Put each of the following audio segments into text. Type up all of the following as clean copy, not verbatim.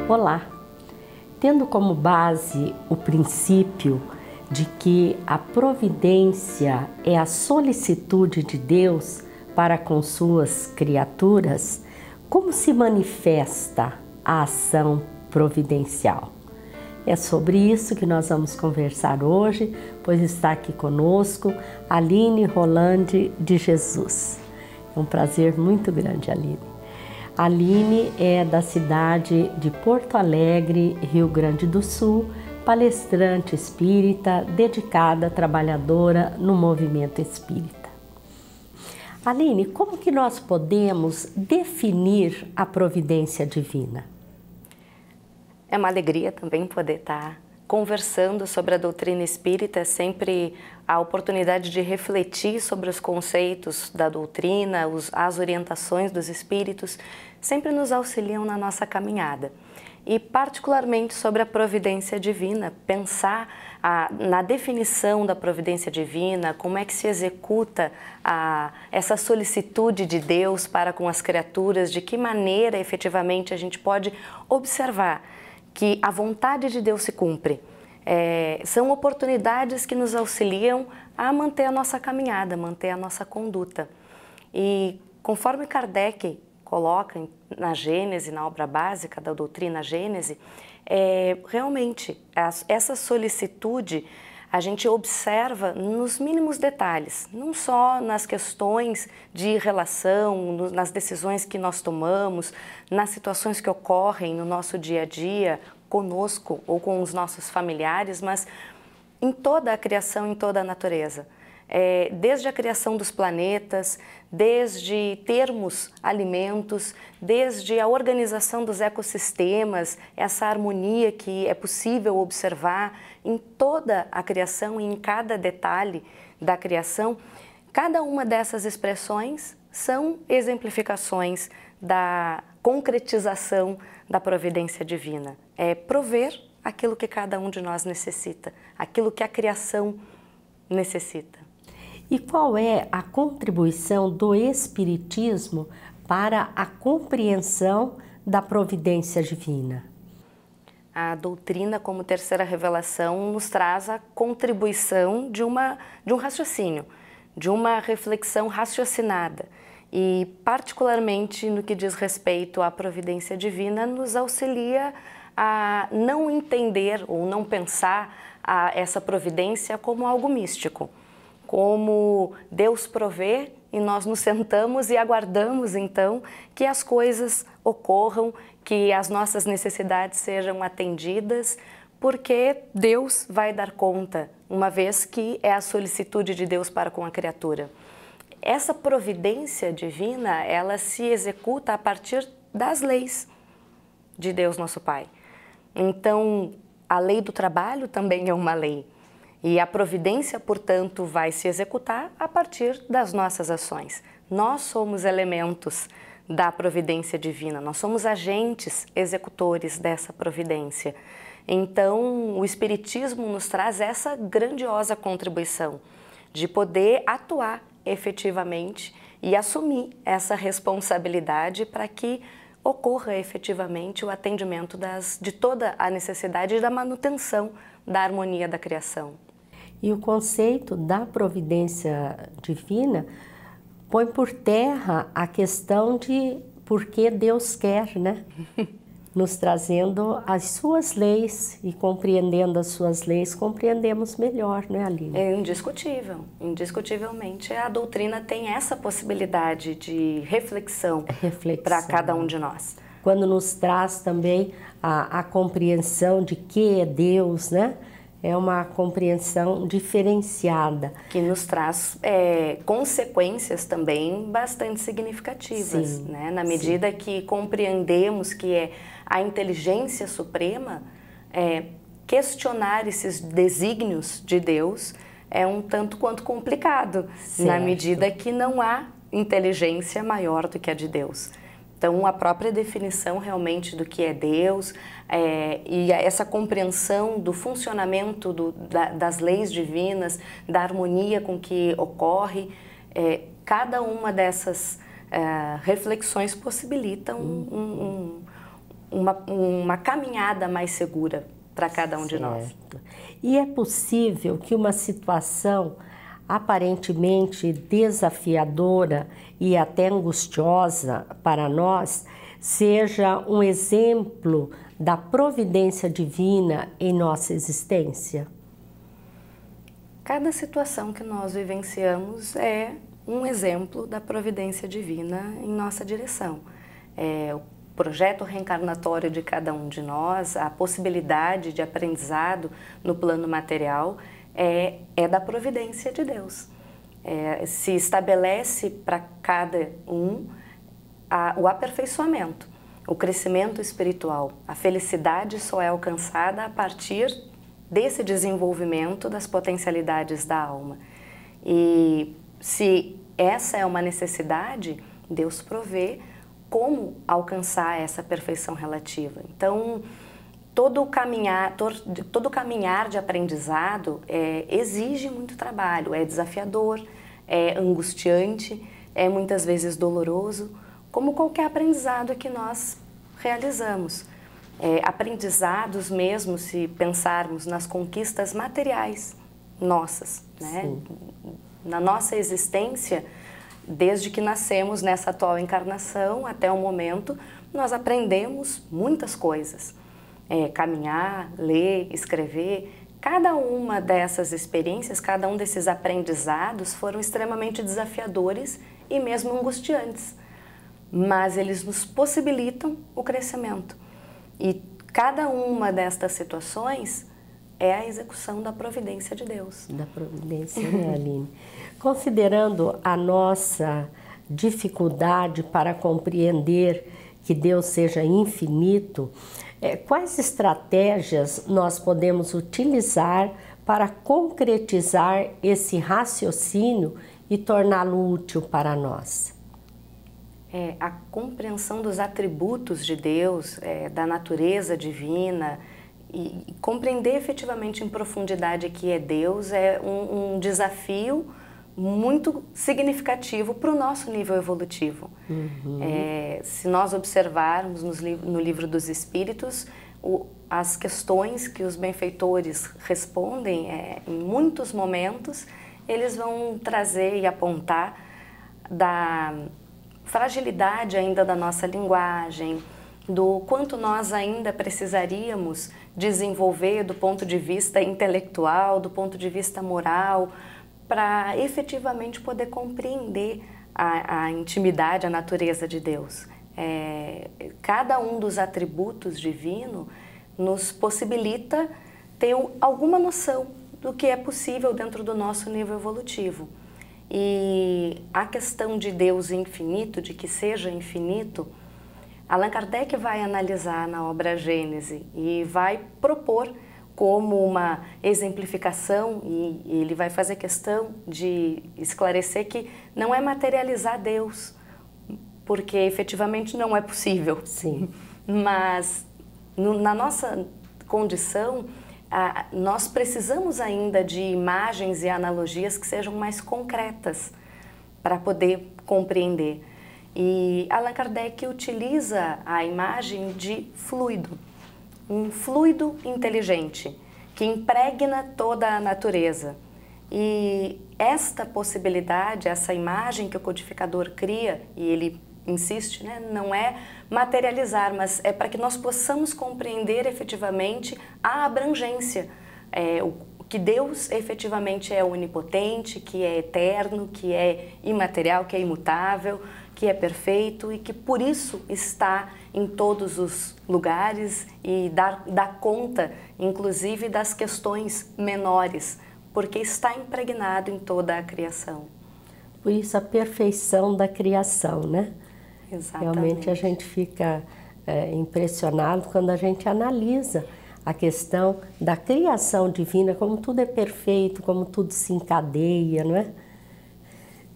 Olá! Tendo como base o princípio de que a providência é a solicitude de Deus para com suas criaturas, como se manifesta a ação providencial? É sobre isso que nós vamos conversar hoje, pois está aqui conosco Aline Rolande de Jesus. É um prazer muito grande, Aline. Aline é da cidade de Porto Alegre, Rio Grande do Sul, palestrante espírita, dedicada, trabalhadora no movimento espírita. Aline, como que nós podemos definir a providência divina? É uma alegria também poder estar conversando sobre a doutrina espírita, sempre a oportunidade de refletir sobre os conceitos da doutrina, as orientações dos espíritos, sempre nos auxiliam na nossa caminhada. E particularmente sobre a providência divina, pensar na definição da providência divina, como é que se executa essa solicitude de Deus para com as criaturas, de que maneira efetivamente a gente pode observar que a vontade de Deus se cumpre. São oportunidades que nos auxiliam a manter a nossa caminhada, manter a nossa conduta. E conforme Kardec coloca na Gênese, na obra básica da doutrina Gênese, realmente essa solicitude a gente observa nos mínimos detalhes, não só nas questões de relação, nas decisões que nós tomamos, nas situações que ocorrem no nosso dia a dia, conosco ou com os nossos familiares, mas em toda a criação, em toda a natureza. Desde a criação dos planetas, desde termos alimentos, desde a organização dos ecossistemas, essa harmonia que é possível observar em toda a criação e em cada detalhe da criação, cada uma dessas expressões são exemplificações da concretização da providência divina. É prover aquilo que cada um de nós necessita, aquilo que a criação necessita. E qual é a contribuição do Espiritismo para a compreensão da providência divina? A doutrina, como terceira revelação, nos traz a contribuição de um raciocínio, de uma reflexão raciocinada. E, particularmente no que diz respeito à providência divina, nos auxilia a não entender ou não pensar essa providência como algo místico. Como Deus provê e nós nos sentamos e aguardamos então que as coisas ocorram, que as nossas necessidades sejam atendidas, porque Deus vai dar conta, uma vez que é a solicitude de Deus para com a criatura. Essa providência divina, ela se executa a partir das leis de Deus nosso Pai. Então, a lei do trabalho também é uma lei. E a providência, portanto, vai se executar a partir das nossas ações. Nós somos elementos da providência divina, nós somos agentes executores dessa providência. Então, o Espiritismo nos traz essa grandiosa contribuição de poder atuar efetivamente e assumir essa responsabilidade para que ocorra efetivamente o atendimento de toda a necessidade da manutenção da harmonia da criação. E o conceito da providência divina põe por terra a questão de por que Deus quer, né? Nos trazendo as suas leis e compreendendo as suas leis, compreendemos melhor, né, Aline? É indiscutível, indiscutivelmente a doutrina tem essa possibilidade de reflexão. Para cada um de nós. Quando nos traz também a compreensão de que é Deus, né? É uma compreensão diferenciada. Que nos traz consequências também bastante significativas, sim, né? Na medida que compreendemos que é a inteligência suprema, questionar esses desígnios de Deus é um tanto quanto complicado, certo. Na medida que não há inteligência maior do que a de Deus. Então, a própria definição realmente do que é Deus e essa compreensão do funcionamento das leis divinas, da harmonia com que ocorre, cada uma dessas reflexões possibilitam uma caminhada mais segura para cada um de nós. E é possível que uma situação aparentemente desafiadora e até angustiosa para nós seja um exemplo da providência divina em nossa existência? Cada situação que nós vivenciamos é um exemplo da providência divina em nossa direção. O projeto reencarnatório de cada um de nós, a possibilidade de aprendizado no plano material é da providência de Deus. Se estabelece para cada um o aperfeiçoamento, o crescimento espiritual. A felicidade só é alcançada a partir desse desenvolvimento das potencialidades da alma. E se essa é uma necessidade, Deus provê como alcançar essa perfeição relativa. Então, todo o caminhar de aprendizado exige muito trabalho, é desafiador, é angustiante, é muitas vezes doloroso, como qualquer aprendizado que nós realizamos. Aprendizados mesmo, se pensarmos nas conquistas materiais nossas, né? Na nossa existência, desde que nascemos nessa atual encarnação até o momento, nós aprendemos muitas coisas. Caminhar, ler, escrever, cada uma dessas experiências, cada um desses aprendizados foram extremamente desafiadores e mesmo angustiantes, mas eles nos possibilitam o crescimento. E cada uma destas situações é a execução da providência de Deus. Da providência, né, Aline? Considerando a nossa dificuldade para compreender que Deus seja infinito, quais estratégias nós podemos utilizar para concretizar esse raciocínio e torná-lo útil para nós? A compreensão dos atributos de Deus, da natureza divina, e compreender efetivamente em profundidade que é Deus é um desafio muito significativo para o nosso nível evolutivo. Se nós observarmos no livro dos Espíritos, as questões que os benfeitores respondem, em muitos momentos, eles vão trazer e apontar da fragilidade ainda da nossa linguagem, do quanto nós ainda precisaríamos desenvolver do ponto de vista intelectual, do ponto de vista moral, para efetivamente poder compreender a intimidade, a natureza de Deus. Cada um dos atributos divinos nos possibilita ter alguma noção do que é possível dentro do nosso nível evolutivo. E a questão de Deus infinito, de que seja infinito, Allan Kardec vai analisar na obra Gênese e vai propor como uma exemplificação, e ele vai fazer questão de esclarecer que não é materializar Deus, porque efetivamente não é possível. Sim. Mas na nossa condição, nós precisamos ainda de imagens e analogias que sejam mais concretas para poder compreender. E Allan Kardec utiliza a imagem de fluido, um fluido inteligente que impregna toda a natureza. E esta possibilidade, essa imagem que o codificador cria, e ele insiste, né, não é materializar, mas é para que nós possamos compreender efetivamente a abrangência, que Deus efetivamente é onipotente, que é eterno, que é imaterial, que é imutável, que é perfeito e que por isso está em todos os lugares e dá conta, inclusive, das questões menores, porque está impregnado em toda a criação. Por isso a perfeição da criação, né? Exatamente. Realmente a gente fica impressionado quando a gente analisa a questão da criação divina, como tudo é perfeito, como tudo se encadeia, não é?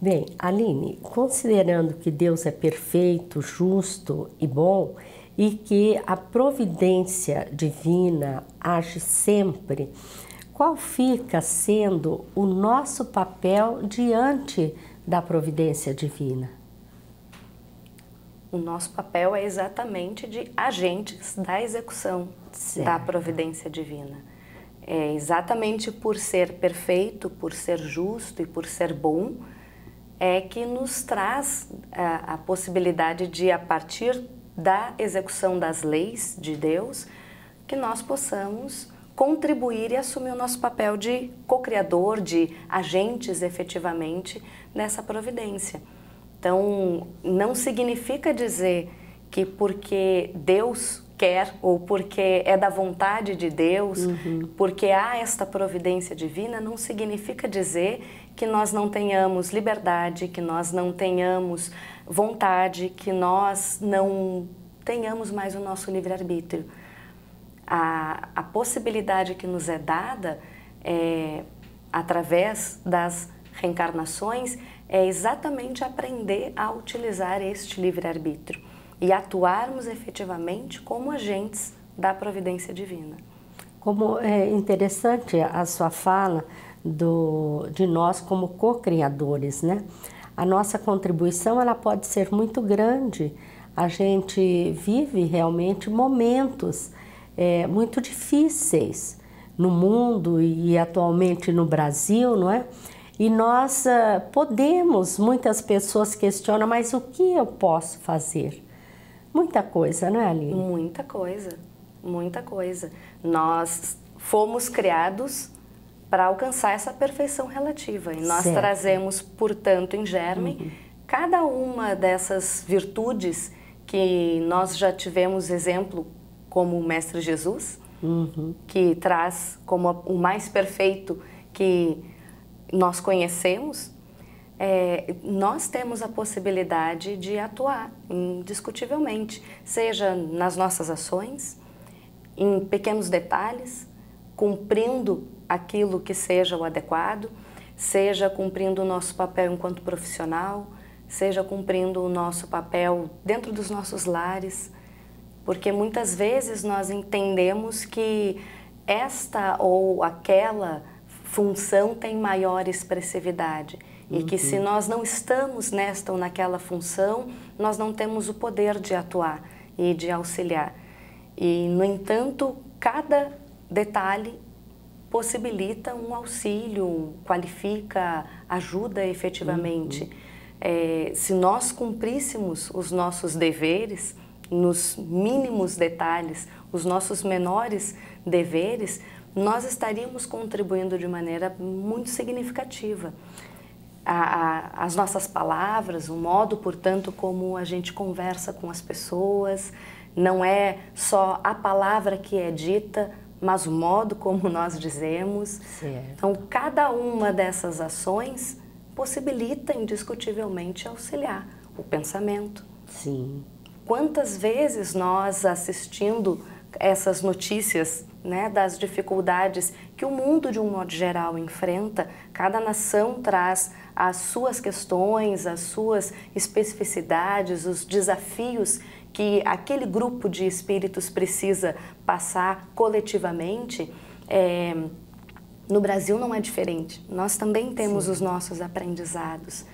Bem, Aline, considerando que Deus é perfeito, justo e bom e que a providência divina age sempre, qual fica sendo o nosso papel diante da providência divina? O nosso papel é exatamente de agentes da execução da providência divina. É exatamente por ser perfeito, por ser justo e por ser bom, é que nos traz a possibilidade de, a partir da execução das leis de Deus, que nós possamos contribuir e assumir o nosso papel de co-criador, de agentes efetivamente nessa providência. Então, não significa dizer que porque Deus quer ou porque é da vontade de Deus, porque há esta providência divina, não significa dizer que nós não tenhamos liberdade, que nós não tenhamos vontade, que nós não tenhamos mais o nosso livre-arbítrio. A possibilidade que nos é dada através das reencarnações é exatamente aprender a utilizar este livre-arbítrio e atuarmos efetivamente como agentes da providência divina. Como é interessante a sua fala de nós como co-criadores, né? A nossa contribuição ela pode ser muito grande. A gente vive realmente momentos muito difíceis no mundo e atualmente no Brasil, não é? E nós podemos, muitas pessoas questionam, mas o que eu posso fazer? Muita coisa, não é, Aline? Muita coisa, muita coisa. Nós fomos criados para alcançar essa perfeição relativa. E nós trazemos, portanto, em germe, cada uma dessas virtudes que nós já tivemos exemplo como o Mestre Jesus, que traz como o mais perfeito que nós conhecemos, nós temos a possibilidade de atuar indiscutivelmente, seja nas nossas ações, em pequenos detalhes, cumprindo aquilo que seja o adequado, seja cumprindo o nosso papel enquanto profissional, seja cumprindo o nosso papel dentro dos nossos lares, porque muitas vezes nós entendemos que esta ou aquela função tem maior expressividade e que se nós não estamos nesta ou naquela função, nós não temos o poder de atuar e de auxiliar. E, no entanto, cada detalhe possibilita um auxílio, qualifica, ajuda efetivamente. Se nós cumpríssemos os nossos deveres, nos mínimos detalhes, os nossos menores deveres, nós estaríamos contribuindo de maneira muito significativa. As nossas palavras, o modo, portanto, como a gente conversa com as pessoas, não é só a palavra que é dita, mas o modo como nós dizemos. Certo. Então, cada uma dessas ações possibilita indiscutivelmente auxiliar o pensamento. Sim. Quantas vezes nós, assistindo essas notícias, né, das dificuldades que o mundo de um modo geral enfrenta, cada nação traz as suas questões, as suas especificidades, os desafios que aquele grupo de espíritos precisa passar coletivamente. No Brasil não é diferente, nós também temos os nossos aprendizados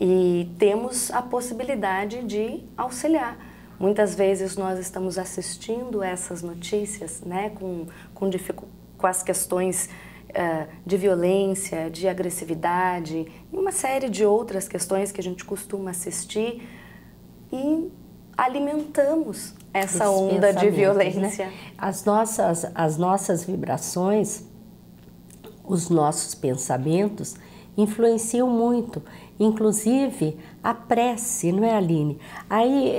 e temos a possibilidade de auxiliar. Muitas vezes nós estamos assistindo essas notícias, né, com as questões de violência, de agressividade, e uma série de outras questões que a gente costuma assistir e alimentamos essa onda de violência. Né? As nossas vibrações, os nossos pensamentos influenciam muito, inclusive a prece, não é, Aline? Aí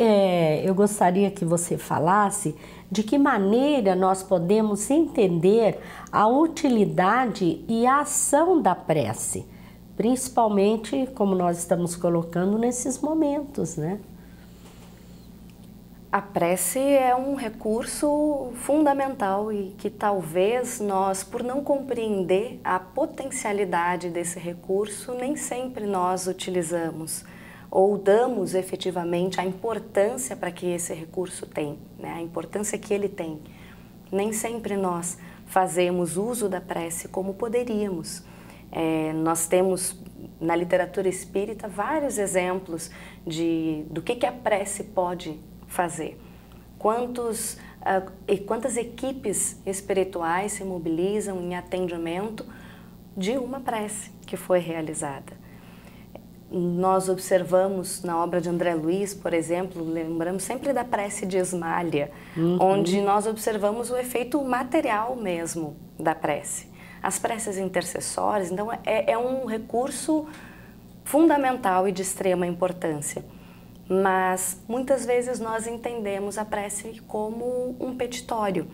eu gostaria que você falasse de que maneira nós podemos entender a utilidade e a ação da prece, principalmente como nós estamos colocando nesses momentos, né? A prece é um recurso fundamental e que talvez nós, por não compreender a potencialidade desse recurso, nem sempre nós utilizamos ou damos efetivamente a importância para que esse recurso tem, né? A importância que ele tem. Nem sempre nós fazemos uso da prece como poderíamos. Nós temos na literatura espírita vários exemplos do que a prece pode fazer. Quantas equipes espirituais se mobilizam em atendimento de uma prece que foi realizada. Nós observamos na obra de André Luiz, por exemplo, lembramos sempre da prece de Esmalha, onde nós observamos o efeito material mesmo da prece. As preces intercessórias, então, é um recurso fundamental e de extrema importância. Mas muitas vezes nós entendemos a prece como um petitório.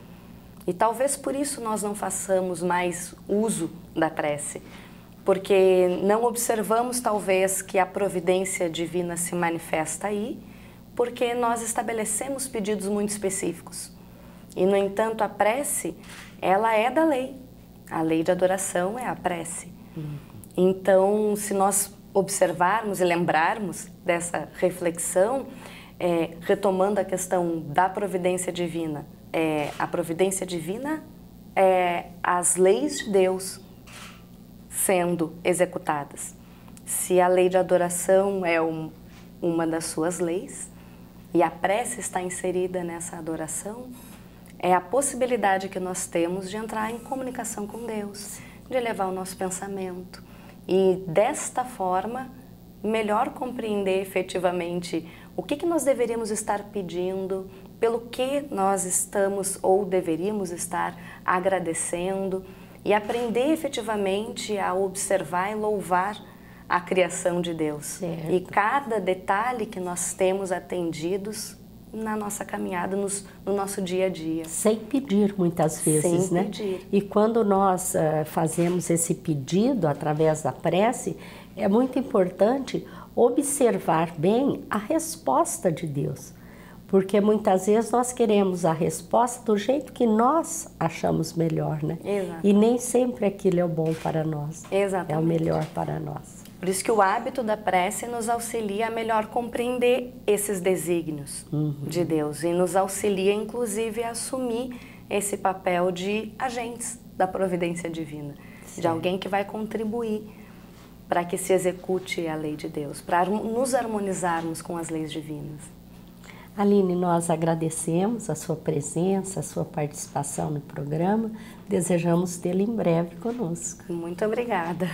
E talvez por isso nós não façamos mais uso da prece, porque não observamos talvez que a providência divina se manifesta aí, porque nós estabelecemos pedidos muito específicos. E, no entanto, a prece, ela é da lei. A lei de adoração é a prece. Então, se nós observarmos e lembrarmos dessa reflexão, retomando a questão da providência divina, a providência divina é as leis de Deus sendo executadas. Se a lei de adoração é uma das suas leis e a prece está inserida nessa adoração, é a possibilidade que nós temos de entrar em comunicação com Deus, de elevar o nosso pensamento e, desta forma, melhor compreender efetivamente o que nós deveríamos estar pedindo, pelo que nós estamos ou deveríamos estar agradecendo, e aprender efetivamente a observar e louvar a criação de Deus. Certo. E cada detalhe que nós temos atendidos na nossa caminhada, no nosso dia a dia. Sem pedir muitas vezes, Sem né? pedir. E quando nós fazemos esse pedido através da prece, é muito importante observar bem a resposta de Deus. Porque muitas vezes nós queremos a resposta do jeito que nós achamos melhor, né? Exato. E nem sempre aquilo é o bom para nós. Exatamente. É o melhor para nós. Por isso que o hábito da prece nos auxilia a melhor compreender esses desígnios de Deus e nos auxilia, inclusive, a assumir esse papel de agentes da providência divina, de alguém que vai contribuir para que se execute a lei de Deus, para nos harmonizarmos com as leis divinas. Aline, nós agradecemos a sua presença, a sua participação no programa. Desejamos tê-la em breve conosco. Muito obrigada.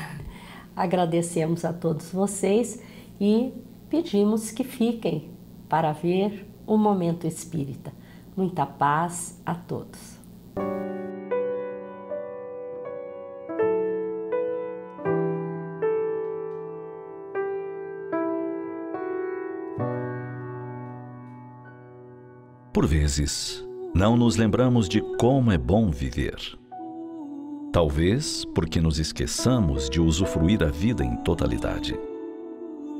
Agradecemos a todos vocês e pedimos que fiquem para ver o Momento Espírita. Muita paz a todos. Por vezes, não nos lembramos de como é bom viver. Talvez porque nos esqueçamos de usufruir a vida em totalidade.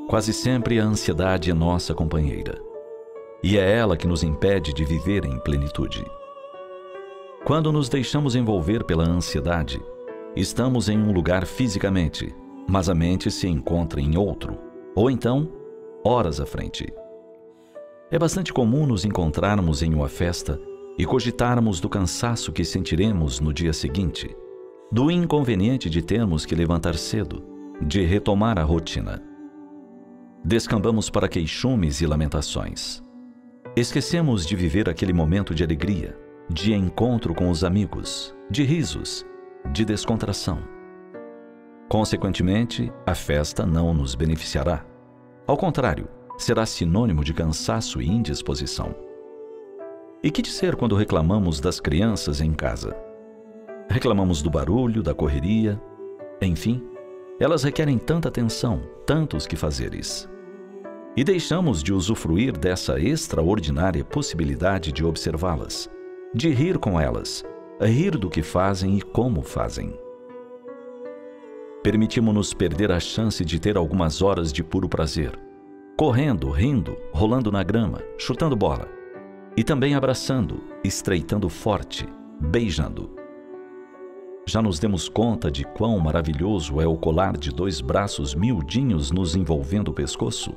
Quase sempre a ansiedade é nossa companheira, e é ela que nos impede de viver em plenitude. Quando nos deixamos envolver pela ansiedade, estamos em um lugar fisicamente, mas a mente se encontra em outro, ou então, horas à frente. É bastante comum nos encontrarmos em uma festa e cogitarmos do cansaço que sentiremos no dia seguinte, do inconveniente de termos que levantar cedo, de retomar a rotina. Descambamos para queixumes e lamentações. Esquecemos de viver aquele momento de alegria, de encontro com os amigos, de risos, de descontração. Consequentemente, a festa não nos beneficiará. Ao contrário, será sinônimo de cansaço e indisposição. E que dizer quando reclamamos das crianças em casa? Reclamamos do barulho, da correria, enfim, elas requerem tanta atenção, tantos quefazeres. E deixamos de usufruir dessa extraordinária possibilidade de observá-las, de rir com elas, rir do que fazem e como fazem. Permitimos-nos perder a chance de ter algumas horas de puro prazer, correndo, rindo, rolando na grama, chutando bola. E também abraçando, estreitando forte, beijando. Já nos demos conta de quão maravilhoso é o colar de 2 braços miudinhos nos envolvendo o pescoço?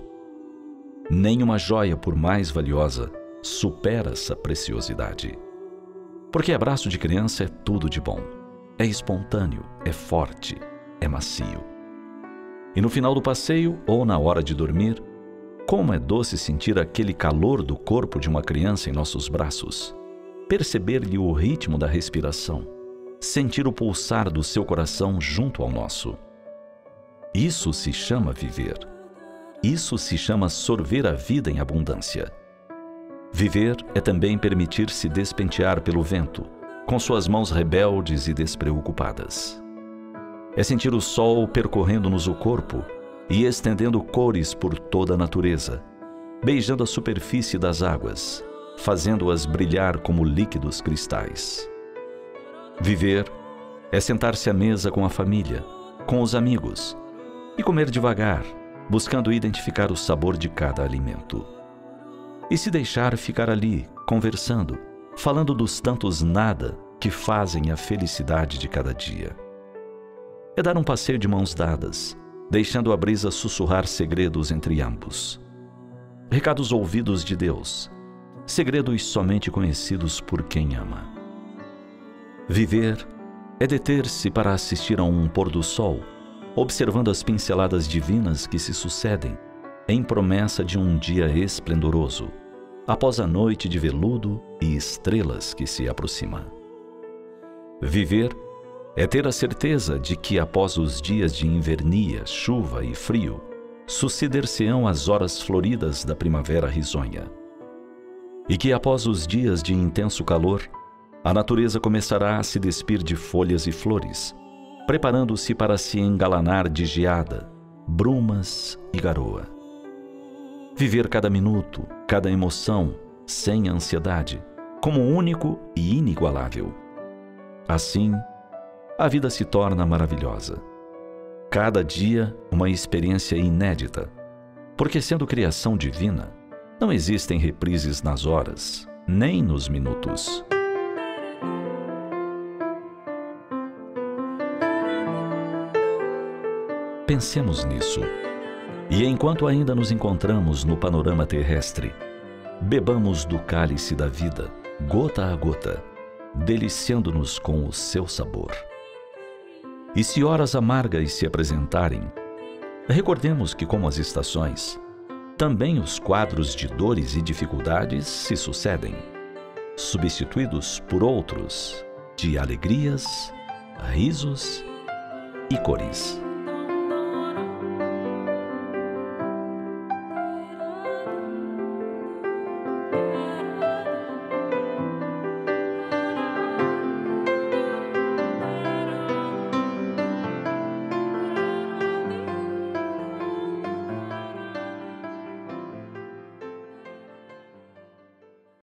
Nenhuma joia, por mais valiosa, supera essa preciosidade. Porque abraço de criança é tudo de bom. É espontâneo, é forte, é macio. E no final do passeio ou na hora de dormir, como é doce sentir aquele calor do corpo de uma criança em nossos braços, perceber-lhe o ritmo da respiração, sentir o pulsar do seu coração junto ao nosso. Isso se chama viver. Isso se chama sorver a vida em abundância. Viver é também permitir-se despentear pelo vento, com suas mãos rebeldes e despreocupadas. É sentir o sol percorrendo-nos o corpo e estendendo cores por toda a natureza, beijando a superfície das águas, fazendo-as brilhar como líquidos cristais. Viver é sentar-se à mesa com a família, com os amigos, e comer devagar, buscando identificar o sabor de cada alimento. E se deixar ficar ali, conversando, falando dos tantos nada que fazem a felicidade de cada dia. É dar um passeio de mãos dadas, deixando a brisa sussurrar segredos entre ambos. Recados ouvidos de Deus, segredos somente conhecidos por quem ama. Viver é deter-se para assistir a um pôr do sol, observando as pinceladas divinas que se sucedem, em promessa de um dia esplendoroso, após a noite de veludo e estrelas que se aproxima. Viver é ter a certeza de que após os dias de invernia, chuva e frio, suceder-se-ão as horas floridas da primavera risonha. E que após os dias de intenso calor, a natureza começará a se despir de folhas e flores, preparando-se para se engalanar de geada, brumas e garoa. Viver cada minuto, cada emoção, sem ansiedade, como único e inigualável. Assim, a vida se torna maravilhosa. Cada dia uma experiência inédita, porque sendo criação divina, não existem reprises nas horas, nem nos minutos. Pensemos nisso. E enquanto ainda nos encontramos no panorama terrestre, bebamos do cálice da vida, gota a gota, deliciando-nos com o seu sabor. E se horas amargas se apresentarem, recordemos que, como as estações, também os quadros de dores e dificuldades se sucedem, substituídos por outros de alegrias, risos e cores.